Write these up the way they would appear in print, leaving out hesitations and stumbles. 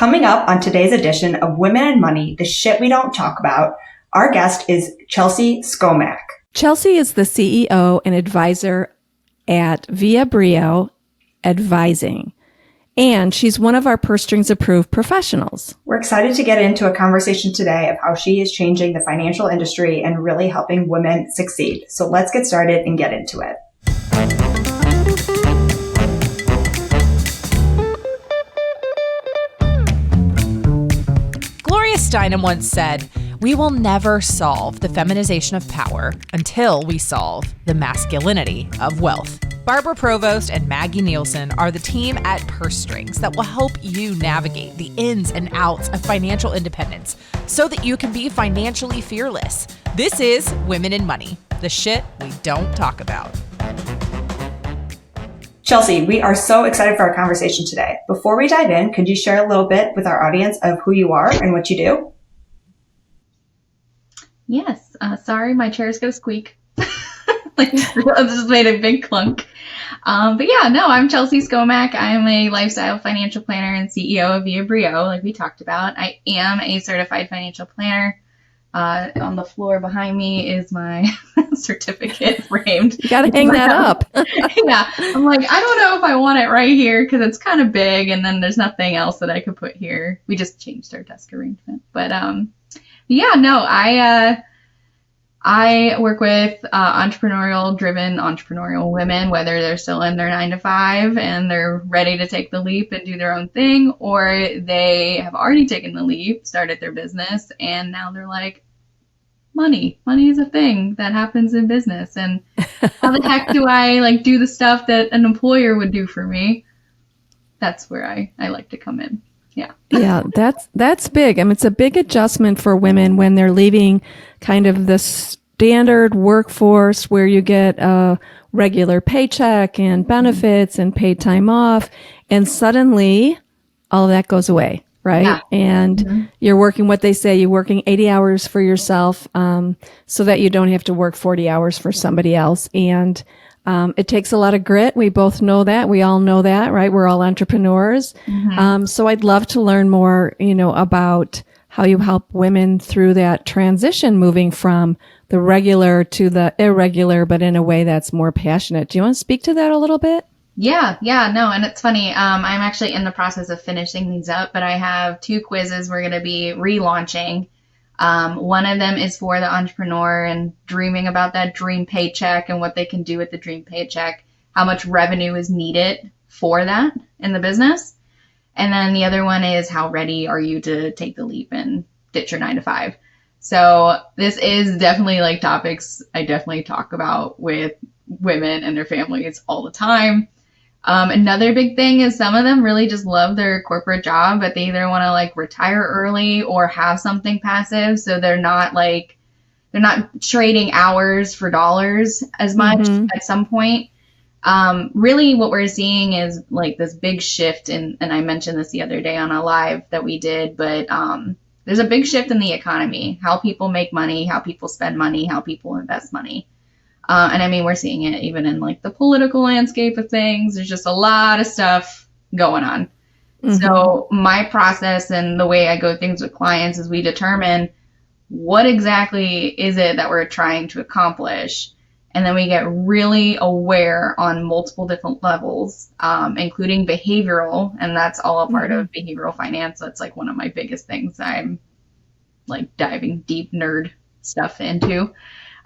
Coming up on today's edition of Women and Money, the shit we don't talk about, our guest is Chelsea Scomak. Chelsea is the CEO and advisor at Via Brio Advising, and she's one of our Purse Strings approved professionals. We're excited to get into a conversation today of how she is changing the financial industry and really helping women succeed. So let's get started and get into it. Gloria Steinem once said, "We will never solve the feminization of power until we solve the masculinity of wealth." Barbara Provost and Maggie Nielsen are the team at Purse Strings that will help you navigate the ins and outs of financial independence so that you can be financially fearless. This is Women in Money, the shit we don't talk about. Chelsea, we are so excited for our conversation today. Before we dive in, could you share a little bit with our audience of who you are and what you do? Yes. Sorry, my chair is going to squeak. I just made a big clunk. But yeah, no, I'm Chelsea Scomak. I'm a lifestyle financial planner and CEO of Via Brio, like we talked about. I am a certified financial planner. On the floor behind me is my certificate framed. You got to hang that up. Yeah. I'm like, I don't know if I want it right here because it's kind of big and then there's nothing else that I could put here. We just changed our desk arrangement. But yeah, no, I work with entrepreneurial-driven entrepreneurial women, whether they're still in their 9-to-5 and they're ready to take the leap and do their own thing, or they have already taken the leap, started their business, and now they're like, money is a thing that happens in business. And how the heck do I do the stuff that an employer would do for me? That's where I like to come in. Yeah. Yeah, that's big. I mean, it's a big adjustment for women when they're leaving kind of the standard workforce where you get a regular paycheck and benefits and paid time off, and suddenly all of that goes away, right? Yeah. And you're working you're working 80 hours for yourself so that you don't have to work 40 hours for somebody else. And it takes a lot of grit. We both know that. We all know that, right? We're all entrepreneurs. So I'd love to learn more, about how you help women through that transition, moving from the regular to the irregular, but in a way that's more passionate. Do you want to speak to that a little bit? Yeah, no. And it's funny. I'm actually in the process of finishing these up, but I have 2 quizzes we're going to be relaunching. One of them is for the entrepreneur and dreaming about that dream paycheck and what they can do with the dream paycheck, how much revenue is needed for that in the business. And then the other one is how ready are you to take the leap and ditch your 9-to-5. So this is definitely topics I definitely talk about with women and their families all the time. Another big thing is some of them really just love their corporate job, but they either want to retire early or have something passive. So they're not trading hours for dollars as much at some point. Really what we're seeing is this big shift and I mentioned this the other day on a live that we did, but there's a big shift in the economy, how people make money, how people spend money, how people invest money. And I mean, we're seeing it even in the political landscape of things. There's just a lot of stuff going on. So my process and the way I go things with clients is we determine what exactly is it that we're trying to accomplish. And then we get really aware on multiple different levels, including behavioral. And that's all a part of behavioral finance. That's one of my biggest things I'm diving deep nerd stuff into.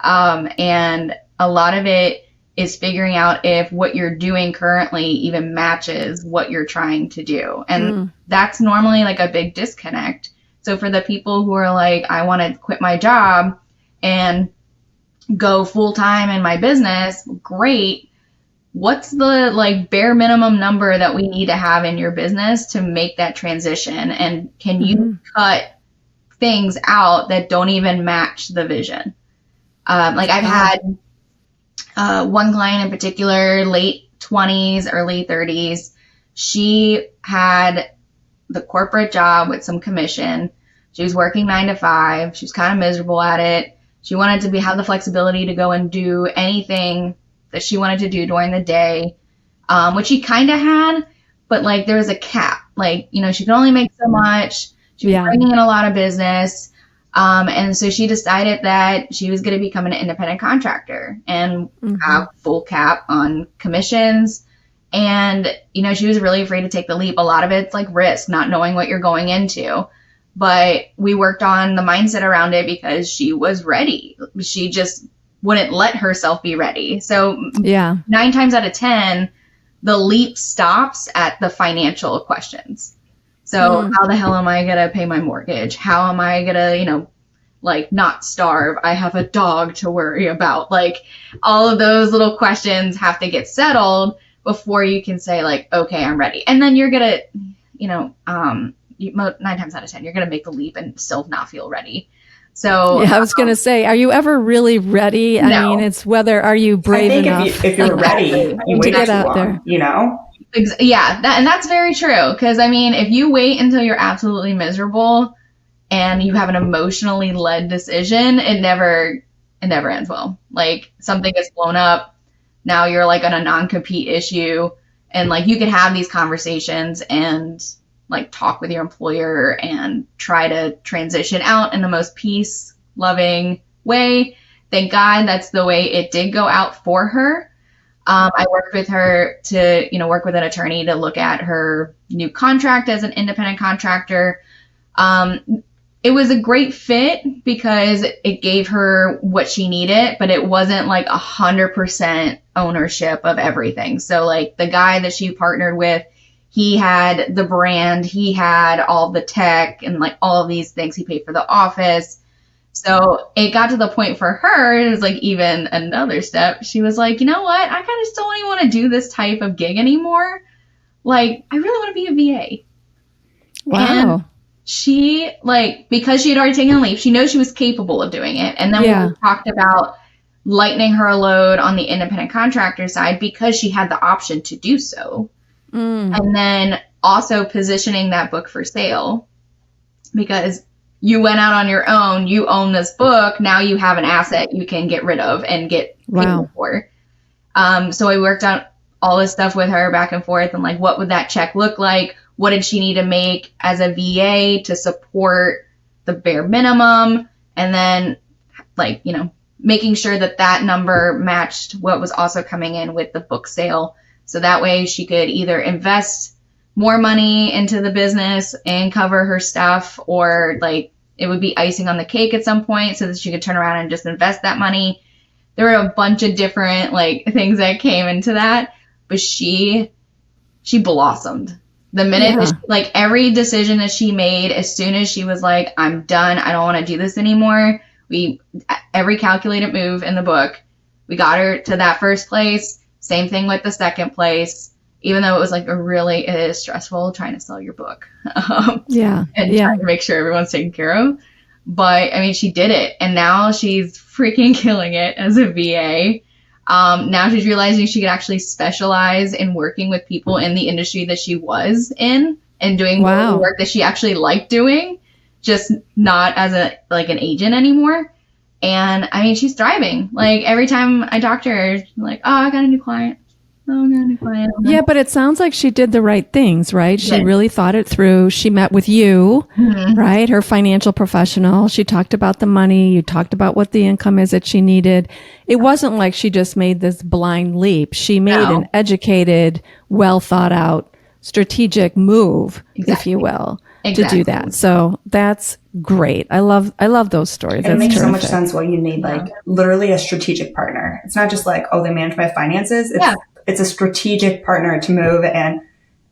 And a lot of it is figuring out if what you're doing currently even matches what you're trying to do. And that's normally a big disconnect. So for the people who are I want to quit my job and go full time in my business, great. What's the bare minimum number that we need to have in your business to make that transition? And can you cut things out that don't even match the vision? I've had one client in particular, late 20s, early 30s. She had the corporate job with some commission. She was working 9-to-5. She was kind of miserable at it. She wanted to have the flexibility to go and do anything that she wanted to do during the day, which she kind of had, but there was a cap. like, she could only make so much. She was bringing in a lot of business. And so she decided that she was going to become an independent contractor and have full cap on commissions. And, she was really afraid to take the leap. A lot of it's like risk, not knowing what you're going into. But we worked on the mindset around it because she was ready. She just wouldn't let herself be ready. So 9 times out of 10, the leap stops at the financial questions. So how the hell am I going to pay my mortgage? How am I going to, like not starve? I have a dog to worry about. Like all of those little questions have to get settled before you can say like, okay, I'm ready. And then you're going to, 9 times out of 10, you're going to make the leap and still not feel ready. So I was going to say, are you ever really ready? I mean, it's whether are you brave enough? If you're ready, you wait get too out long, there. Yeah, and that's very true. Because I mean, if you wait until you're absolutely miserable and you have an emotionally led decision, it never ends well. Like something gets blown up. Now you're like on a non-compete issue, and like you can have these conversations and like talk with your employer and try to transition out in the most peace loving way. Thank God that's the way it did go out for her. I worked with her to, work with an attorney to look at her new contract as an independent contractor. It was a great fit because it gave her what she needed, but it wasn't like 100% ownership of everything. So like the guy that she partnered with, he had the brand, he had all the tech and like all of these things. He paid for the office. So it got to the point for her, it was like even another step. She was like, you know what? I kind of still don't even want to do this type of gig anymore. Like, I really want to be a VA. Wow. And she, like, because she had already taken a leap, she knows she was capable of doing it. And then we talked about lightening her load on the independent contractor side because she had the option to do so. And then also positioning that book for sale because you went out on your own, you own this book, now you have an asset you can get rid of and get paid for. So I worked out all this stuff with her back and forth and like, what would that check look like? What did she need to make as a VA to support the bare minimum? And then like, making sure that that number matched what was also coming in with the book sale. So that way she could either invest more money into the business and cover her stuff, or like it would be icing on the cake at some point so that she could turn around and just invest that money. There were a bunch of different like things that came into that, but she blossomed. The minute that she, like every decision that she made, as soon as she was like, I'm done, I don't want to do this anymore. Every calculated move in the book, we got her to that first place. Same thing with the second place, even though it was like it is stressful trying to sell your book. And trying to make sure everyone's taken care of. But I mean, she did it. And now she's freaking killing it as a VA. Now she's realizing she could actually specialize in working with people in the industry that she was in and doing the work that she actually liked doing, just not as an agent anymore. And I mean, she's thriving. Like every time I talk to her, she's like, oh, I got a new client. Yeah, but it sounds like she did the right things, right? She really thought it through. She met with you, right? Her financial professional. She talked about the money. You talked about what the income is that she needed. It wasn't like she just made this blind leap. She made an educated, well thought out, strategic move, if you will, to do that. So that's great. I love those stories. It makes so much sense what you need, like literally a strategic partner. It's not just like, oh, they manage my finances. It's a strategic partner to move. And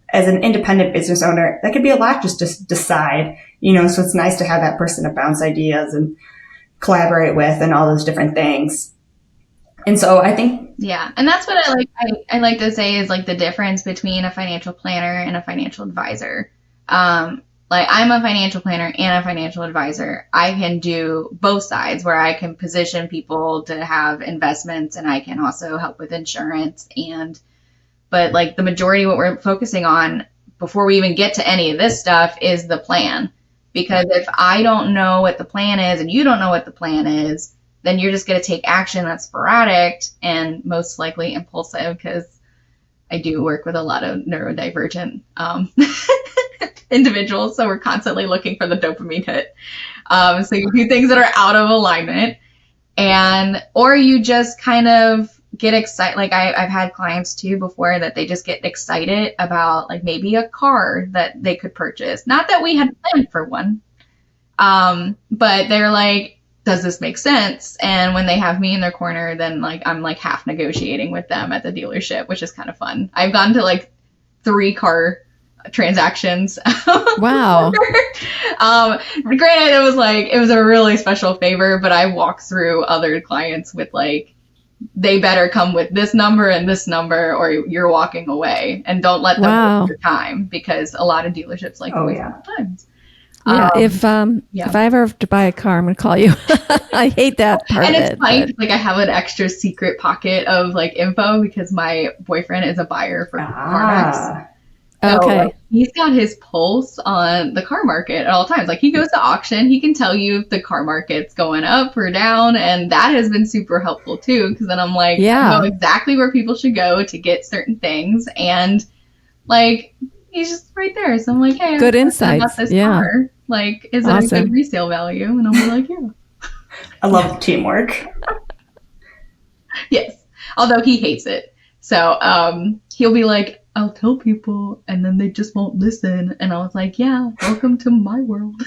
as an independent business owner, that could be a lot just to decide, so it's nice to have that person to bounce ideas and collaborate with and all those different things. And so I think, and that's what I like to say is like the difference between a financial planner and a financial advisor. Like I'm a financial planner and a financial advisor. I can do both sides where I can position people to have investments and I can also help with insurance. But like the majority of what we're focusing on before we even get to any of this stuff is the plan. Because if I don't know what the plan is and you don't know what the plan is, then you're just going to take action that's sporadic and most likely impulsive because I do work with a lot of neurodivergent individuals, so we're constantly looking for the dopamine hit. So you do things that are out of alignment, or you just kind of get excited. Like I've had clients too before that they just get excited about like maybe a car that they could purchase. Not that we had planned for one, but they're like, does this make sense? And when they have me in their corner, then like I'm like half negotiating with them at the dealership, which is kind of fun. I've gone to like 3 car transactions. Wow. Granted, it was a really special favor, but I walk through other clients with like, they better come with this number and this number, or you're walking away, and don't let them waste your time, because a lot of dealerships like to waste their times. Yeah, if I ever have to buy a car, I'm going to call you. I hate that part. And it's funny, like I have an extra secret pocket of like info because my boyfriend is a buyer for CarMax. So, okay. Like, he's got his pulse on the car market at all times. Like he goes to auction, he can tell you if the car market's going up or down, and that has been super helpful too. Because then I'm like, I know exactly where people should go to get certain things, and like he's just right there. So I'm like, hey, good insights. About this car. Like, is it a good resale value? And I'll be like, yeah. I love teamwork. Yes. Although he hates it. So he'll be like, I'll tell people, and then they just won't listen. And I was like, yeah, welcome to my world.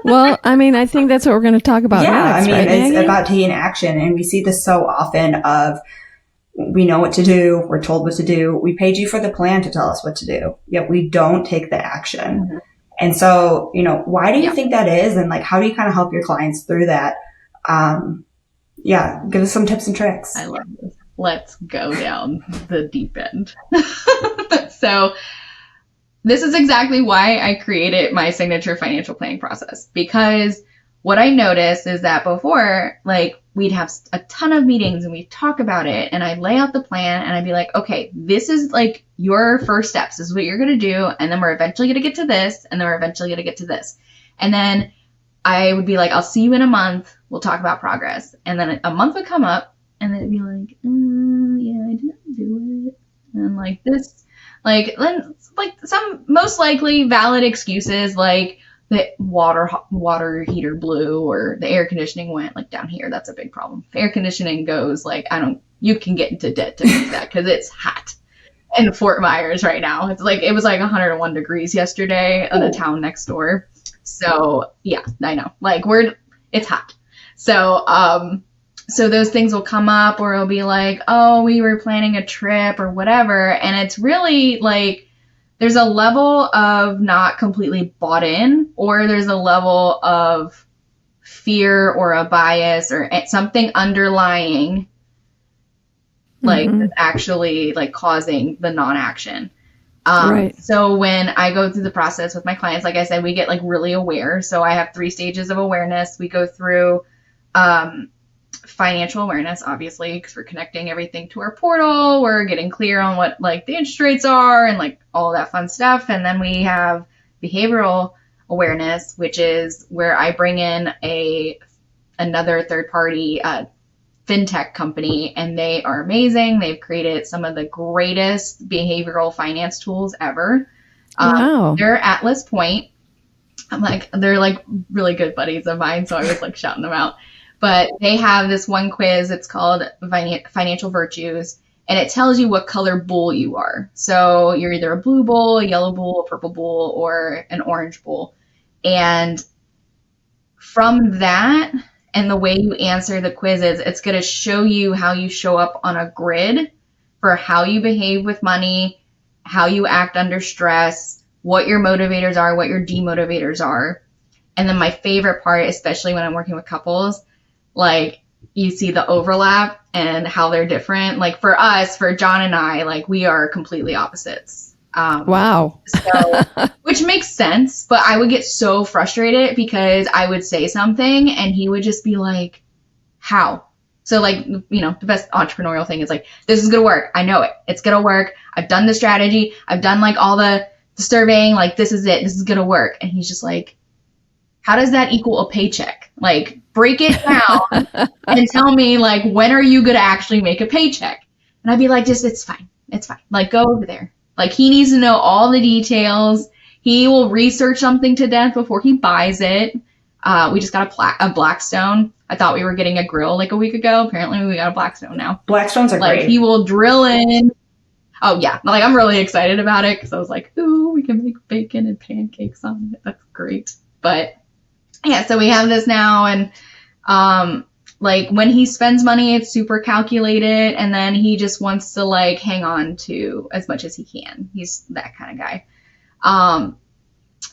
Well, I mean, I think that's what we're going to talk about next, right, it's Maggie? about taking action. And we see this so often of, we know what to do. We're told what to do. We paid you for the plan to tell us what to do, yet we don't take the action. Mm-hmm. And so, why do you think that is? And like, how do you kind of help your clients through that? Give us some tips and tricks. I love this. Let's go down the deep end. So this is exactly why I created my signature financial planning process, because what I noticed is that before, like, we'd have a ton of meetings and we'd talk about it, and I'd lay out the plan and I'd be like, okay, this is like your first steps. This is what you're going to do. And then we're eventually going to get to this. And then we're eventually going to get to this. And then I would be like, I'll see you in a month. We'll talk about progress. And then a month would come up and then it'd be like, yeah, I didn't do it. And like this, like some most likely valid excuses, like the water heater blew, or the air conditioning went like down here. That's a big problem. If air conditioning goes, like, you can get into debt to fix that because it's hot in Fort Myers right now. It was like 101 degrees yesterday in the town next door. So yeah, I know, like it's hot. So those things will come up, or it'll be like, oh, we were planning a trip or whatever. And it's really like, there's a level of not completely bought in, or there's a level of fear or a bias or something underlying, like, that's actually like causing the non-action. Right. So when I go through the process with my clients, like I said, we get like really aware. So I have 3 stages of awareness. We go through, financial awareness, obviously, because we're connecting everything to our portal. We're getting clear on what like the interest rates are and like all that fun stuff. And then we have behavioral awareness, which is where I bring in another third party fintech company, and they are amazing. They've created some of the greatest behavioral finance tools ever. Wow. They're Atlas Point. They're like really good buddies of mine, so I was like shouting them out. But they have this one quiz. It's called Financial Virtues, and it tells you what color bull you are. So you're either a blue bull, a yellow bull, a purple bull, or an orange bull. And from that and the way you answer the quizzes, it's going to show you how you show up on a grid for how you behave with money, how you act under stress, what your motivators are, what your demotivators are. And then my favorite part, especially when I'm working with couples, like, you see the overlap and how they're different. Like for us, for John and I, like we are completely opposites. Wow. So, which makes sense, but I would get so frustrated because I would say something and he would just be like, how? So like, the best entrepreneurial thing is like, this is going to work. I know it. It's going to work. I've done the strategy. I've done like all the surveying. Like, this is it. This is going to work. And he's just like, how does that equal a paycheck? Like, break it down and tell me, like, when are you going to actually make a paycheck? And I'd be like, it's fine. It's fine. Like, go over there. Like, he needs to know all the details. He will research something to death before he buys it. We just got a Blackstone. I thought we were getting a grill like a week ago. Apparently we got a Blackstone now. Blackstones are like, great. He will drill in. Oh, yeah. Like, I'm really excited about it because I was like, ooh, we can make bacon and pancakes on it. That's great. But, yeah, so we have this now. And, like, when he spends money, it's super calculated. And then he just wants to, like, hang on to as much as he can. He's that kind of guy.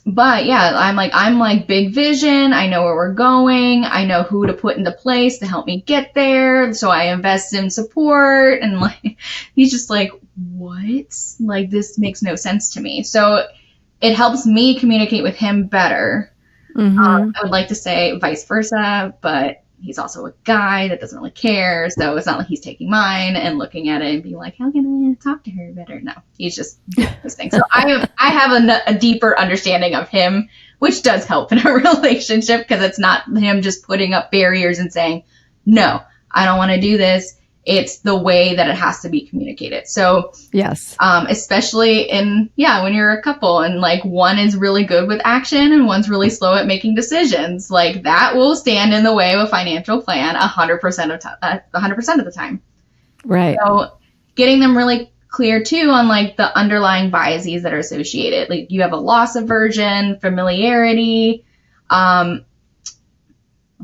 But yeah, I'm like big vision. I know where we're going. I know who to put into place to help me get there. So I invest in support, and like, he's just like, what? Like, this makes no sense to me. So it helps me communicate with him better. I would like to say vice versa, but he's also a guy that doesn't really care. So it's not like he's taking mine and looking at it and being like, how can I talk to her better? No, he's just doing this thing. So I have a deeper understanding of him, which does help in a relationship because it's not him just putting up barriers and saying, no, I don't want to do this. It's the way that it has to be communicated. So yes, especially when you're a couple and like one is really good with action and one's really slow at making decisions, like that will stand in the way of a financial plan 100% of the time. Right. So getting them really clear too on like the underlying biases that are associated. Like, you have a loss aversion, familiarity, I'm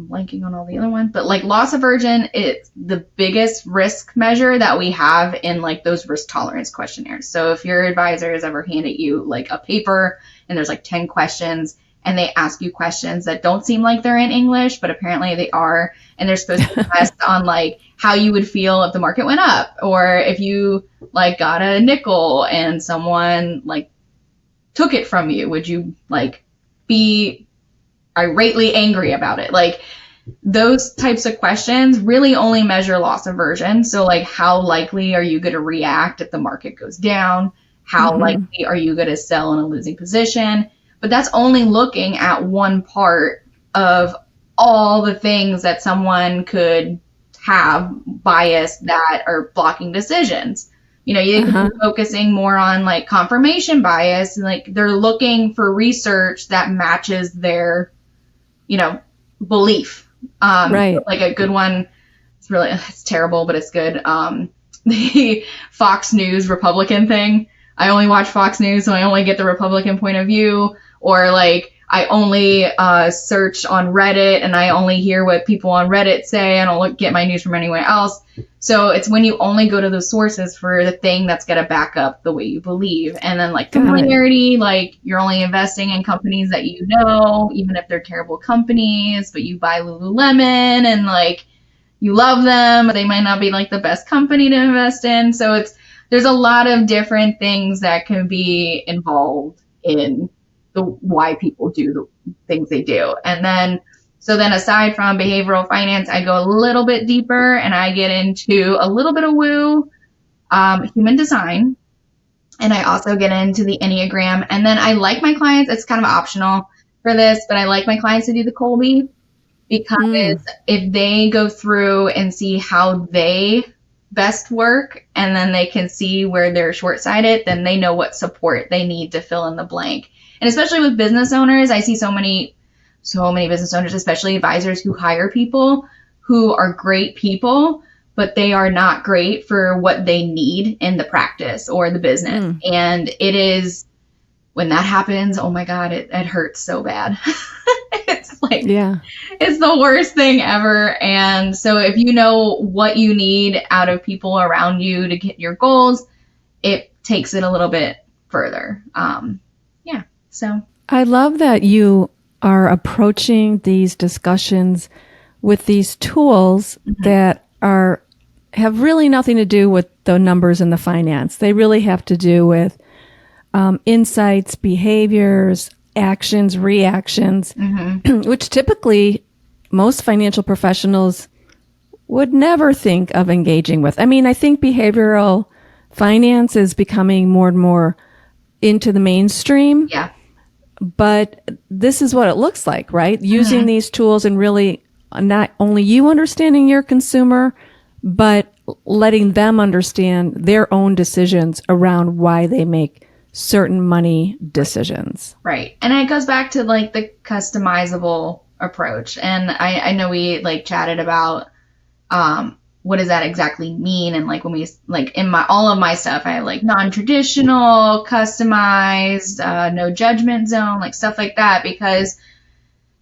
blanking on all the other ones, but like loss aversion is the biggest risk measure that we have in like those risk tolerance questionnaires. So if your advisor has ever handed you like a paper and there's like 10 questions and they ask you questions that don't seem like they're in English, but apparently they are, and they're supposed to test on like how you would feel if the market went up, or if you like got a nickel and someone like took it from you, would you like be irately angry about it? Like, those types of questions really only measure loss aversion. So like, how likely are you going to react if the market goes down? How likely are you going to sell in a losing position? But that's only looking at one part of all the things that someone could have bias that are blocking decisions. You know, you could be focusing more on like confirmation bias, and like they're looking for research that matches their, belief. Right. Like a good one, it's terrible, but it's good. The Fox News Republican thing. I only watch Fox News, so I only get the Republican point of view. Or like, I only search on Reddit and I only hear what people on Reddit say. I don't get my news from anywhere else. So it's when you only go to those sources for the thing that's going to back up the way you believe. And then like familiarity, like you're only investing in companies that you know, even if they're terrible companies, but you buy Lululemon and like you love them, but they might not be like the best company to invest in. So there's a lot of different things that can be involved in why people do the things they do. And then, aside from behavioral finance, I go a little bit deeper and I get into a little bit of woo, human design. And I also get into the Enneagram. And then I like my clients, it's kind of optional for this, but I like my clients to do the Colby, because if they go through and see how they best work, and then they can see where they're short-sighted, then they know what support they need to fill in the blank. And especially with business owners, I see so many business owners, especially advisors, who hire people who are great people, but they are not great for what they need in the practice or the business. And it is, when that happens, oh my God, it hurts so bad. It's like, it's the worst thing ever. And so if you know what you need out of people around you to get your goals, it takes it a little bit further. So I love that you are approaching these discussions with these tools that have really nothing to do with the numbers and the finance. They really have to do with insights, behaviors, actions, reactions, which typically most financial professionals would never think of engaging with. I mean, I think behavioral finance is becoming more and more into the mainstream. Yeah. But this is what it looks like, right? Using these tools and really not only you understanding your consumer, but letting them understand their own decisions around why they make certain money decisions. Right. And it goes back to like the customizable approach. And I know we like chatted about what does that exactly mean? And like when we like in all of my stuff, I have like non-traditional, customized, no judgment zone, like stuff like that. Because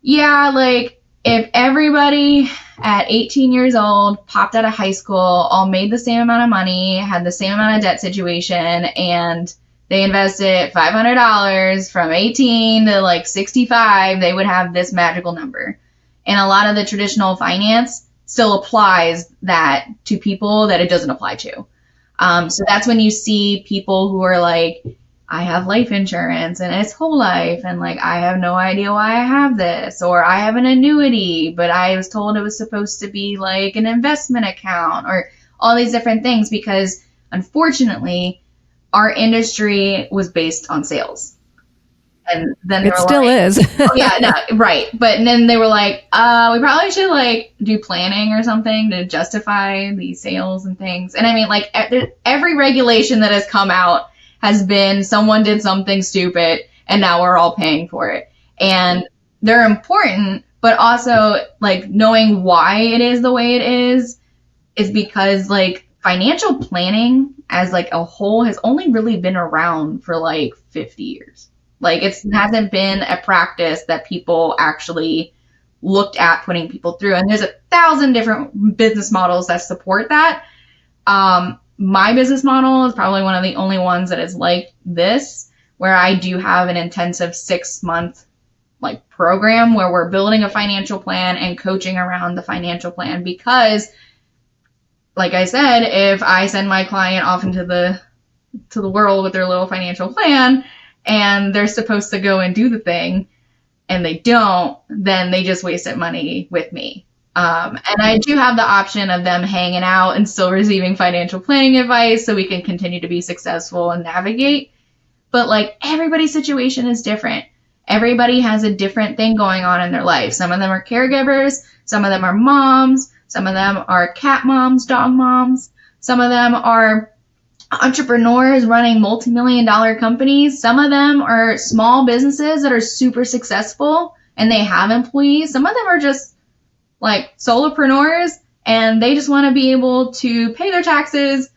yeah, like if everybody at 18 years old popped out of high school, all made the same amount of money, had the same amount of debt situation, and they invested $500 from 18 to like 65, they would have this magical number. And a lot of the traditional finance still applies that to people that it doesn't apply to. So that's when you see people who are like, I have life insurance and it's whole life, and like, I have no idea why I have this, or I have an annuity, but I was told it was supposed to be like an investment account, or all these different things, because unfortunately, our industry was based on sales. And then it still is. Oh, yeah, no, right. But then they were like, we probably should like do planning or something to justify these sales and things. And I mean, like every regulation that has come out has been someone did something stupid and now we're all paying for it. And they're important, but also like knowing why it is the way it is because like financial planning as like a whole has only really been around for like 50 years. Like it hasn't been a practice that people actually looked at putting people through. And there's 1,000 different business models that support that. My business model is probably one of the only ones that is like this, where I do have an intensive 6-month like program where we're building a financial plan and coaching around the financial plan. Because like I said, if I send my client off into the world with their little financial plan and they're supposed to go and do the thing and they don't, then they just wasted money with me. And I do have the option of them hanging out and still receiving financial planning advice so we can continue to be successful and navigate. But like everybody's situation is different. Everybody has a different thing going on in their life. Some of them are caregivers. Some of them are moms. Some of them are cat moms, dog moms. Some of them are entrepreneurs running multi-million-dollar companies. Some of them are small businesses that are super successful and they have employees. Some of them are just like solopreneurs and they just want to be able to pay their taxes,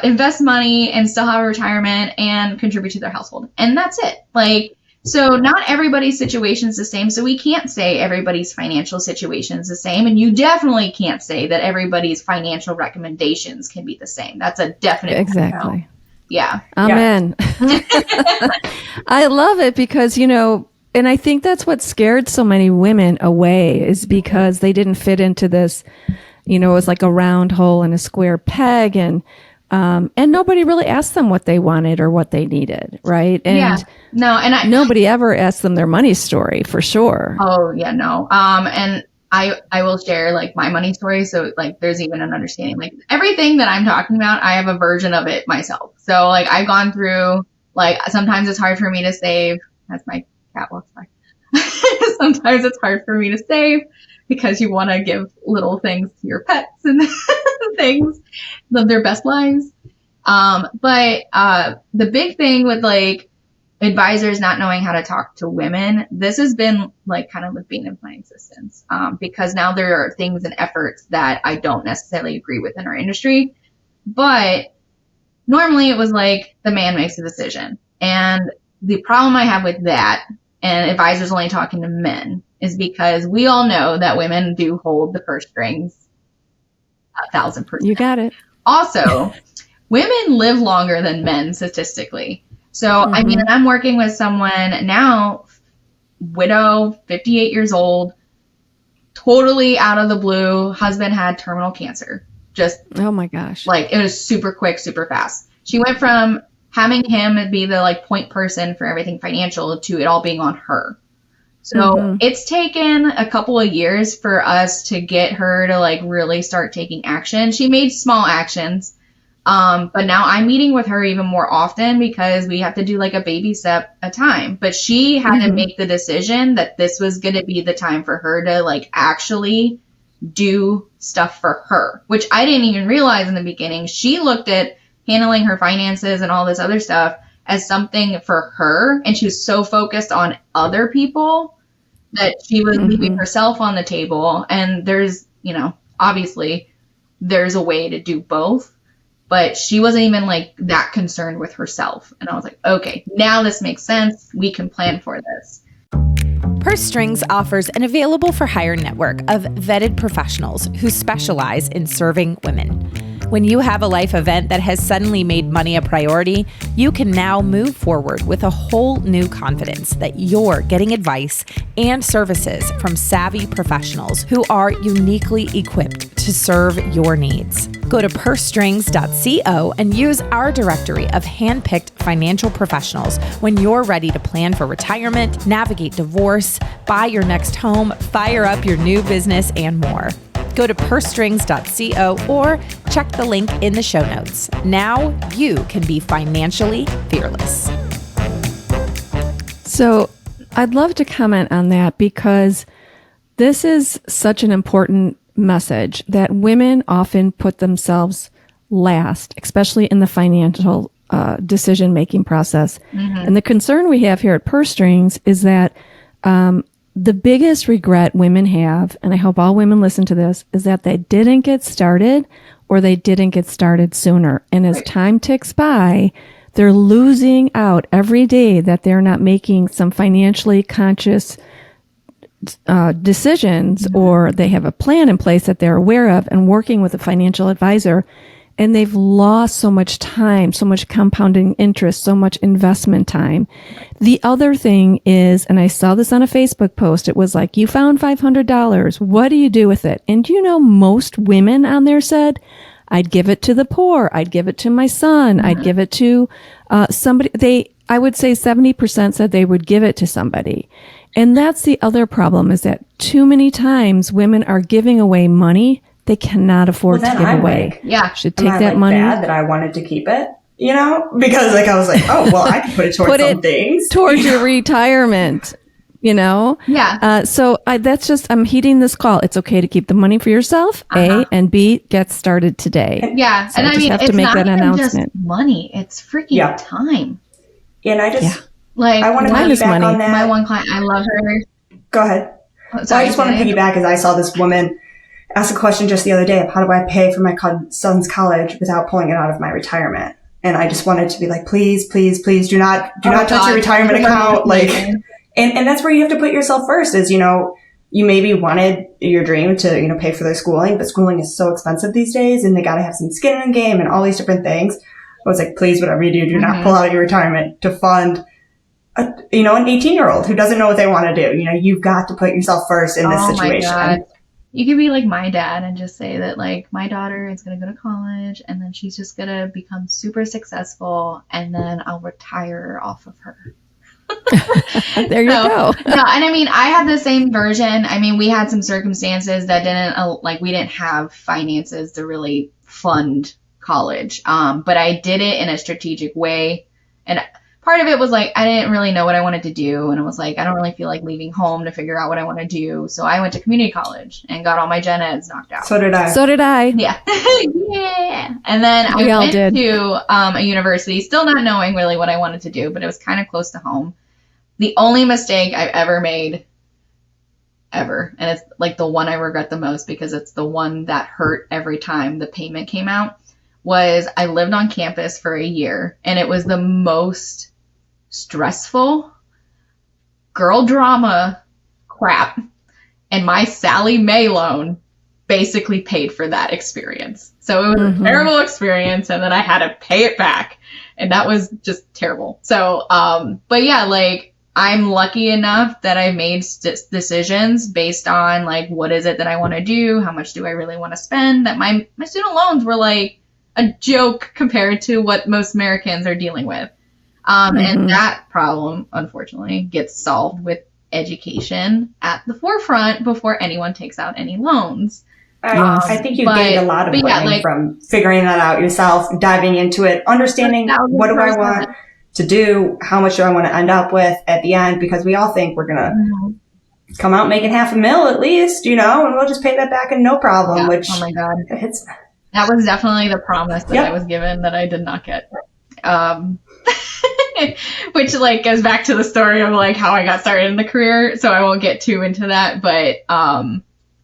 invest money, and still have a retirement and contribute to their household. And that's it. Like, so not everybody's situation is the same. So we can't say everybody's financial situation is the same. And you definitely can't say that everybody's financial recommendations can be the same. That's a definite exactly. No. Yeah. Amen. Yeah. I love it because, and I think that's what scared so many women away is because they didn't fit into this, it was like a round hole in a square peg, and nobody really asked them what they wanted or what they needed, right? And yeah. No, and nobody ever asked them their money story for sure. Oh yeah, no. And I will share like my money story, so like there's even an understanding. Like everything that I'm talking about, I have a version of it myself. So like I've gone through, like sometimes it's hard for me to save. That's my cat walks by. Sometimes it's hard for me to save because you want to give little things to your pets and things, live their best lives. But the big thing with like advisors not knowing how to talk to women, this has been like kind of the bane of my existence. Because now there are things and efforts that I don't necessarily agree with in our industry. But normally it was like the man makes the decision. And the problem I have with that, and advisors only talking to men, is because we all know that women do hold the purse strings 1,000%. You got it. Also, women live longer than men statistically. So, I mean, I'm working with someone now, widow, 58 years old, totally out of the blue. Husband had terminal cancer. Just, oh my gosh. Like, it was super quick, super fast. She went from having him be the like point person for everything financial to it all being on her. So it's taken a couple of years for us to get her to like really start taking action. She made small actions. But now I'm meeting with her even more often because we have to do like a baby step at a time. But she had to make the decision that this was going to be the time for her to like actually do stuff for her, which I didn't even realize in the beginning. She looked at handling her finances and all this other stuff as something for her. And she was so focused on other people that she was leaving herself on the table. And there's, obviously there's a way to do both, but she wasn't even like that concerned with herself. And I was like, okay, now this makes sense. We can plan for this. Purse Strings offers an available for hire network of vetted professionals who specialize in serving women. When you have a life event that has suddenly made money a priority, you can now move forward with a whole new confidence that you're getting advice and services from savvy professionals who are uniquely equipped to serve your needs. Go to pursestrings.co and use our directory of handpicked financial professionals when you're ready to plan for retirement, navigate divorce, buy your next home, fire up your new business, and more. Go to pursestrings.co or check the link in the show notes. Now you can be financially fearless. So I'd love to comment on that because this is such an important message that women often put themselves last, especially in the financial decision-making process. And the concern we have here at Purse Strings is that the biggest regret women have, and I hope all women listen to this, is that they didn't get started or they didn't get started sooner. And as time ticks by, they're losing out every day that they're not making some financially conscious decisions, or they have a plan in place that they're aware of and working with a financial advisor. And they've lost so much time, so much compounding interest, so much investment time. The other thing is, and I saw this on a Facebook post, it was like, you found $500. What do you do with it? And most women on there said, I'd give it to the poor. I'd give it to my son. I'd give it to somebody. I would say 70% said they would give it to somebody. And that's the other problem, is that too many times women are giving away money they cannot afford to give away. Should take that money. Bad that I wanted to keep it, because I was like, oh, well, I can put it towards some things. Towards your retirement, So that's just, I'm heeding this call. It's okay to keep the money for yourself, A, and B, get started today. Yeah. So and I mean, have to make that announcement. Just money. It's freaking time. And I just, I want to piggyback on that. My one client, I love her. Go ahead. So I just want to piggyback as I saw this woman asked a question just the other day of how do I pay for my son's college without pulling it out of my retirement? And I just wanted to be like, please, please, please do not touch your retirement account. And that's where you have to put yourself first is, you maybe wanted your dream to, pay for their schooling, but schooling is so expensive these days and they got to have some skin in the game and all these different things. I was like, please, whatever you do not pull out your retirement to fund an 18-year-old who doesn't know what they want to do. You've got to put yourself first in this situation. My God. You could be like my dad and just say that like my daughter is going to go to college and then she's just going to become super successful and then I'll retire off of her. There you go. No, and I mean, I had the same version. I mean, we had some circumstances that we didn't have finances to really fund college. But I did it in a strategic way. And part of it was like, I didn't really know what I wanted to do. And I was like, I don't really feel like leaving home to figure out what I want to do. So I went to community college and got all my gen eds knocked out. So did I. Yeah. Yeah. And then I went to a university, still not knowing really what I wanted to do, but it was kind of close to home. The only mistake I've ever made, and it's like the one I regret the most because it's the one that hurt every time the payment came out, was I lived on campus for a year and it was the most stressful girl drama crap. And my Sally Mae loan basically paid for that experience. So it was a terrible experience and then I had to pay it back and that was just terrible. So, but yeah, like I'm lucky enough that I made decisions based on like, what is it that I want to do? How much do I really want to spend? That my student loans were like a joke compared to what most Americans are dealing with. And that problem, unfortunately, gets solved with education at the forefront before anyone takes out any loans. I think you gained a lot of learning from figuring that out yourself, diving into it, understanding what do I want to do, how much do I want to end up with at the end, because we all think we're going to come out making $500,000 at least, and we'll just pay that back and no problem, Yeah. which, oh my God. That was definitely the promise that I was given that I did not get. Which goes back to the story of how I got started in the career. So I won't get too into that, but,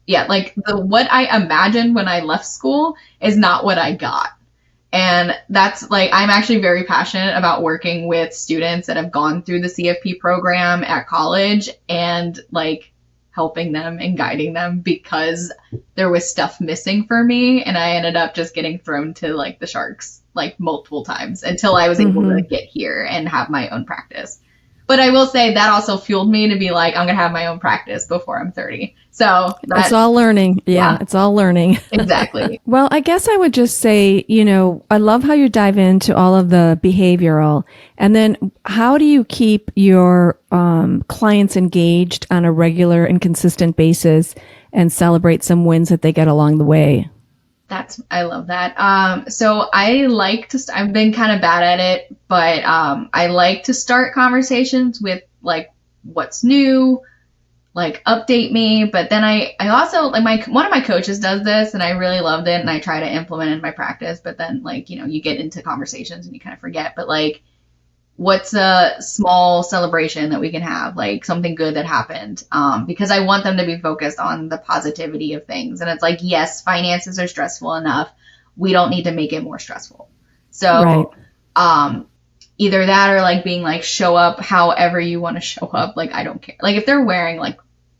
what I imagined when I left school is not what I got. And that's I'm actually very passionate about working with students that have gone through the CFP program at college and helping them and guiding them, because there was stuff missing for me. And I ended up just getting thrown to the sharks multiple times until I was able to get here and have my own practice. But I will say that also fueled me to be I'm going to have my own practice before I'm 30. So it's all learning. Yeah, it's all learning. Exactly. Well, I guess I would just say, I love how you dive into all of the behavioral. And then how do you keep your clients engaged on a regular and consistent basis and celebrate some wins that they get along the way? I love that. So I like to, I've been kind of bad at it, but I like to start conversations with what's new, update me. But then I also one of my coaches does this and I really loved it and I try to implement it in my practice. But then you get into conversations and you kind of forget, but what's a small celebration that we can have, something good that happened, because I want them to be focused on the positivity of things. And it's yes, finances are stressful enough. We don't need to make it more stressful. So either that or being show up however you want to show up. I don't care. If they're wearing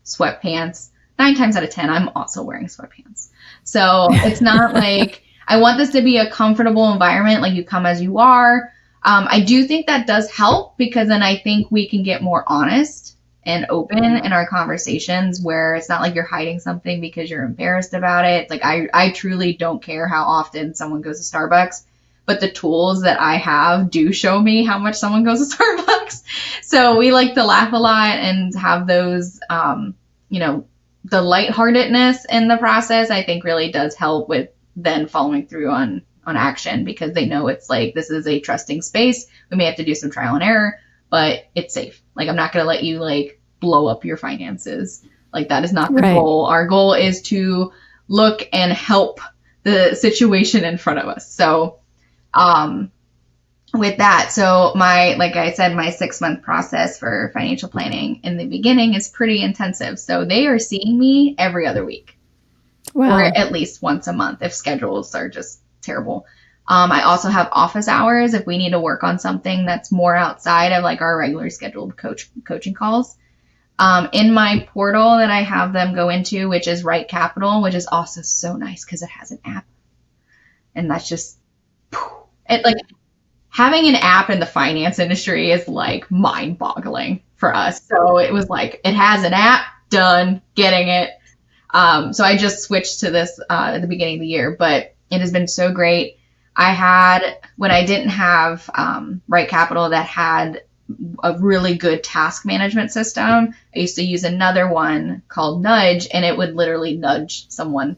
sweatpants, 9 times out of 10, I'm also wearing sweatpants. So it's not I want this to be a comfortable environment. You come as you are. I do think that does help, because then I think we can get more honest and open in our conversations, where it's not you're hiding something because you're embarrassed about it. I truly don't care how often someone goes to Starbucks, but the tools that I have do show me how much someone goes to Starbucks. So we like to laugh a lot and have those, the lightheartedness in the process, I think really does help with then following through on action, because they know it's this is a trusting space. We may have to do some trial and error, but it's safe. I'm not going to let you blow up your finances. That is not the goal. Our goal is to look and help the situation in front of us. So, with that, so like I said, my 6-month process for financial planning in the beginning is pretty intensive. So they are seeing me every other week. Wow. Or at least once a month if schedules are just terrible. I also have office hours if we need to work on something that's more outside of our regular scheduled coaching calls. In my portal that I have them go into, which is Right Capital, which is also so nice because it has an app. And that's just having an app in the finance industry is mind boggling for us. So it was it has an app, done, getting it. So I just switched to this at the beginning of the year, but it has been so great. When I didn't have Right Capital that had a really good task management system, I used to use another one called Nudge, and it would literally nudge someone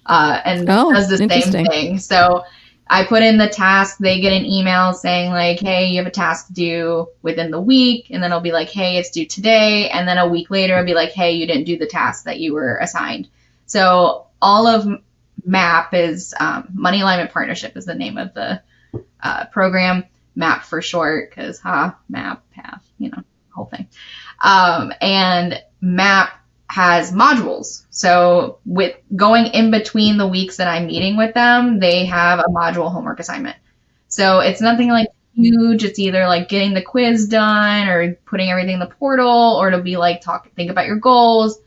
and does the same thing. So I put in the task, they get an email saying hey, you have a task due within the week. And then I'll be hey, it's due today. And then a week later, I'll be hey, you didn't do the task that you were assigned. So all of MAP is Money Alignment Partnership is the name of the program. MAP for short, because MAP, path, whole thing. And MAP has modules. So with going in between the weeks that I'm meeting with them, they have a module homework assignment. So it's nothing huge. It's either getting the quiz done or putting everything in the portal, or it'll be think about your goals.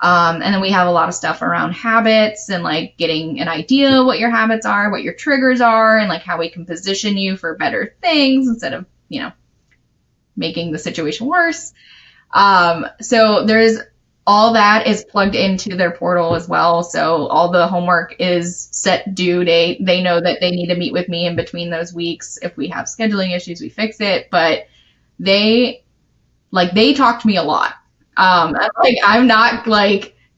And then we have a lot of stuff around habits and getting an idea what your habits are, what your triggers are, and how we can position you for better things instead of, making the situation worse. So there's all that is plugged into their portal as well. So all the homework is set due date. They know that they need to meet with me in between those weeks. If we have scheduling issues, we fix it. But they talk to me a lot. I'm not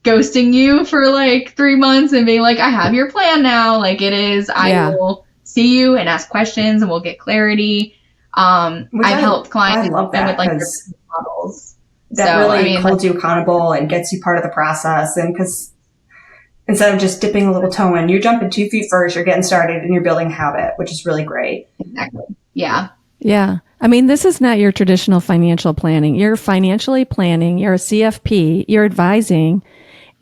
ghosting you for 3 months and being I have your plan now. It is, I will see you and ask questions and we'll get clarity. I've helped clients with their business models. holds you accountable and gets you part of the process. And because instead of just dipping a little toe in, you're jumping 2 feet first, you're getting started and you're building habit, which is really great. Exactly. Yeah. Yeah. I mean, this is not your traditional financial planning. You're financially planning, you're a CFP, you're advising,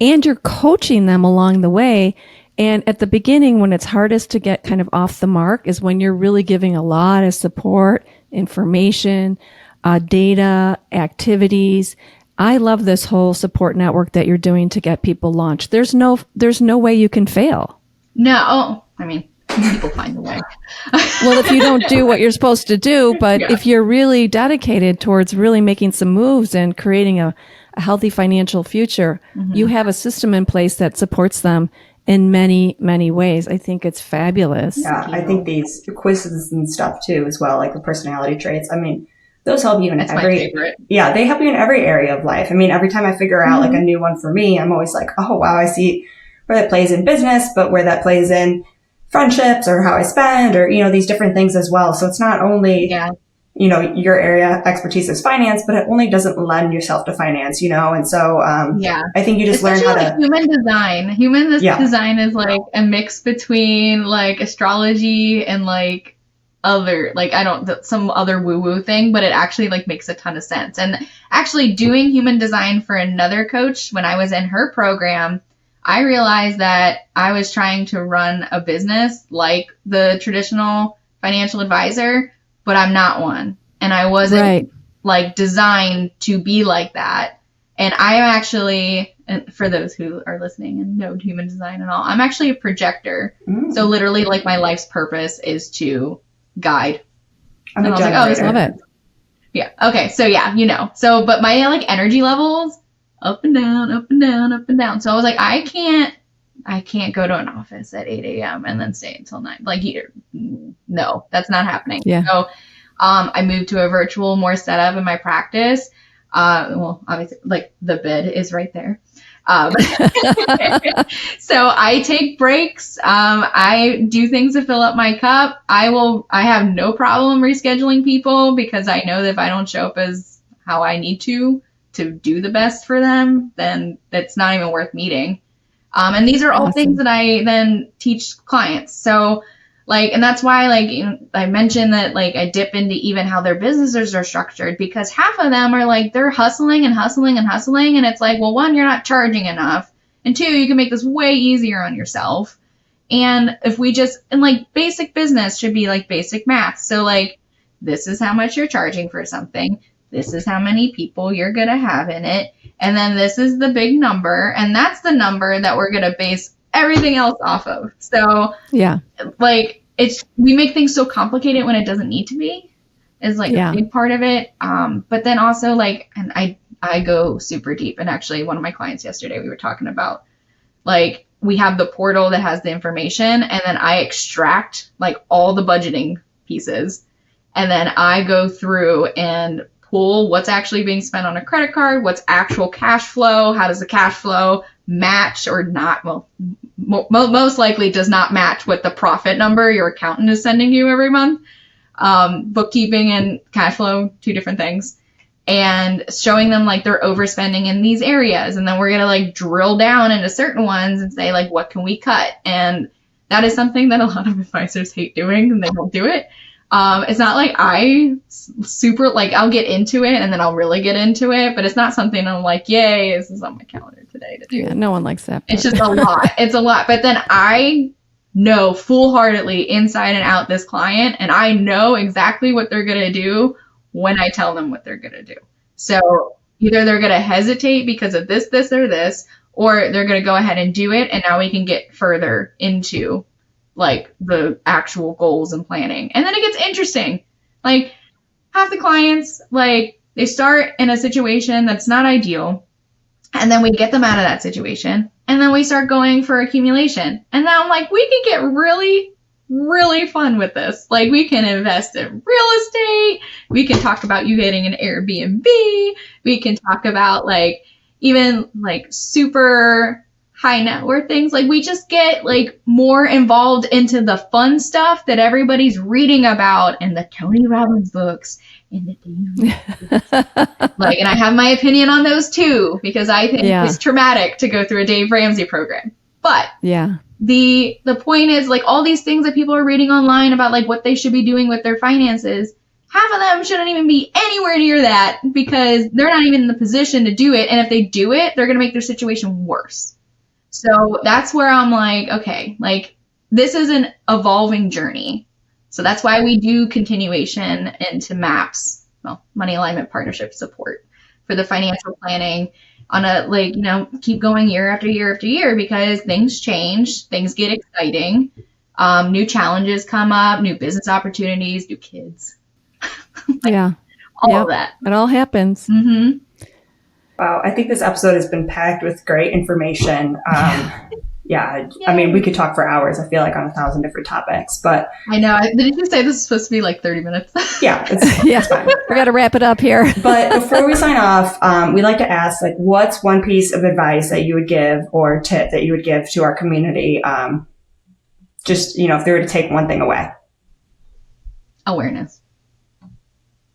and you're coaching them along the way. And at the beginning, when it's hardest to get kind of off the mark is when you're really giving a lot of support, information, data, activities. I love this whole support network that you're doing to get people launched. There's no way you can fail. No. I mean, people find a way. Well, if you don't do what you're supposed to do, but if you're really dedicated towards really making some moves and creating a healthy financial future, you have a system in place that supports them in many, many ways. I think it's fabulous. Yeah, I think these quizzes and stuff too, as well, like the personality traits. I mean, those help you in That's my favorite. Yeah, they help you in every area of life. I mean, every time I figure out like a new one for me, I'm always like, oh, wow, I see where that plays in business, but where that plays in friendships or how I spend or, these different things as well. So it's not only, your area expertise is finance, but it only doesn't lend yourself to finance, And so, I think you just learn how to human design. Design is like a mix between like astrology and like other, like, some other woo woo thing, but it actually like makes a ton of sense. And actually doing human design for another coach when I was in her program, I realized that I was trying to run a business like the traditional financial advisor, but I'm not one. And I wasn't like designed to be like that. And I actually, and for those who are listening and know human design and all, I'm actually a projector. So literally like my life's purpose is to guide. I'm a generator. Love it. Yeah. Okay. So so, but my like energy levels, up and down, up and down, up and down. So I was like, I can't go to an office at 8 a.m. and then stay until 9. Like, no, that's not happening. Yeah. So I moved to a virtual more setup in my practice. Well, obviously, like the bed is right there. So I take breaks. I do things to fill up my cup. I have no problem rescheduling people because I know that if I don't show up as how I need to do the best for them, then it's not even worth meeting. And these are all things that I then teach clients. So like, and that's why like I mentioned that like I dip into even how their businesses are structured, because half of them are like, they're hustling and hustling and hustling. And it's like, well, one, you're not charging enough. And two, you can make this way easier on yourself. And if we and like basic business should be like basic math. So like, this is how much you're charging for something. This is how many people you're going to have in it. And then this is the big number. And that's the number that we're going to base everything else off of. So yeah, like we make things so complicated when it doesn't need to be, is like a big part of it. But then also like, and I go super deep. And actually one of my clients yesterday, we were talking about like, we have the portal that has the information, and then I extract like all the budgeting pieces. And then I go through and pull what's actually being spent on a credit card, what's actual cash flow, how does the cash flow match or not? Well, most likely does not match what the profit number your accountant is sending you every month. Bookkeeping and cash flow, 2 different things. And showing them like they're overspending in these areas. And then we're going to like drill down into certain ones and say like, what can we cut? And that is something that a lot of advisors hate doing, and they don't do it. It's not like I super, like I'll get into it and then I'll really get into it, but it's not something I'm like, yay, this is on my calendar today to do. Yeah, no one likes that. It's just a lot. It's a lot. But then I know full-heartedly inside and out this client, and I know exactly what they're going to do when I tell them what they're going to do. So either they're going to hesitate because of this, this, or this, or they're going to go ahead and do it. And now we can get further into like the actual goals and planning. And then it gets interesting. Like half the clients, like they start in a situation that's not ideal. And then we get them out of that situation. And then we start going for accumulation. And now I'm like, we can get really, really fun with this. Like we can invest in real estate. We can talk about you getting an Airbnb. We can talk about like even like super high net worth things. Like we just get like more involved into the fun stuff that everybody's reading about in the Tony Robbins books in it. Like, and I have my opinion on those too, because I think it's traumatic to go through a Dave Ramsey program. But the point is, like, all these things that people are reading online about, like, what they should be doing with their finances, half of them shouldn't even be anywhere near that, because they're not even in the position to do it. And if they do it, they're going to make their situation worse. So that's where I'm like, okay, like, this is an evolving journey. So that's why we do continuation into MAPS, well, money alignment partnership support, for the financial planning on a, like, you know, keep going year after year after year, because things change, things get exciting, new challenges come up, new business opportunities, new kids. All of that. It all happens. Mm-hmm. Wow, I think this episode has been packed with great information. I mean, we could talk for hours, I feel like, on 1,000 different topics, but... I know. Didn't you say this is supposed to be like 30 minutes? It's fine. We got to wrap it up here. But before we sign off, we like to ask, like, what's one piece of advice that you would give, or tip that you would give to our community? Just, you know, if they were to take one thing away. Awareness.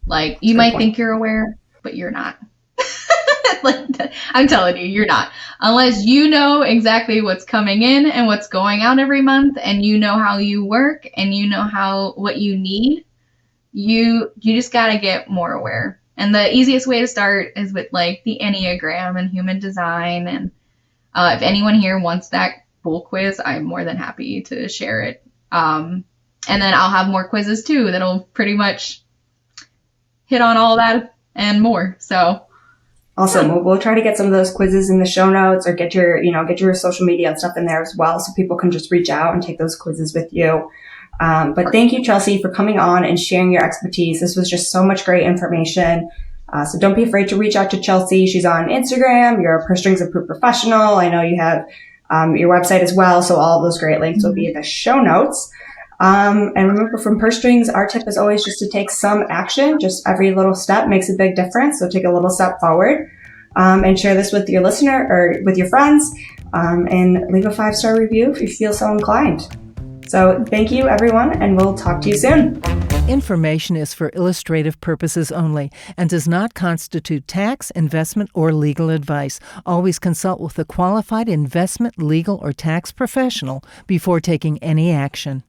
Like, you might think you're aware, but you're not. Like, I'm telling you, you're not. Unless you know exactly what's coming in and what's going out every month, and you know how you work, and you know what you need, you just got to get more aware. And the easiest way to start is with, like, the Enneagram and human design. And if anyone here wants that full quiz, I'm more than happy to share it. And then I'll have more quizzes too that'll pretty much hit on all that and more. So awesome. We'll try to get some of those quizzes in the show notes, or get your social media and stuff in there as well, so people can just reach out and take those quizzes with you. But thank you, Chelsea, for coming on and sharing your expertise. This was just so much great information. So don't be afraid to reach out to Chelsea. She's on Instagram. You're a Purse Strings Approved Professional. I know you have your website as well. So all of those great links will be in the show notes. And remember, from Purse Strings, our tip is always just to take some action. Just every little step makes a big difference. So take a little step forward, and share this with your listener or with your friends, and leave a 5-star review if you feel so inclined. So thank you, everyone, and we'll talk to you soon. Information is for illustrative purposes only and does not constitute tax, investment, or legal advice. Always consult with a qualified investment, legal, or tax professional before taking any action.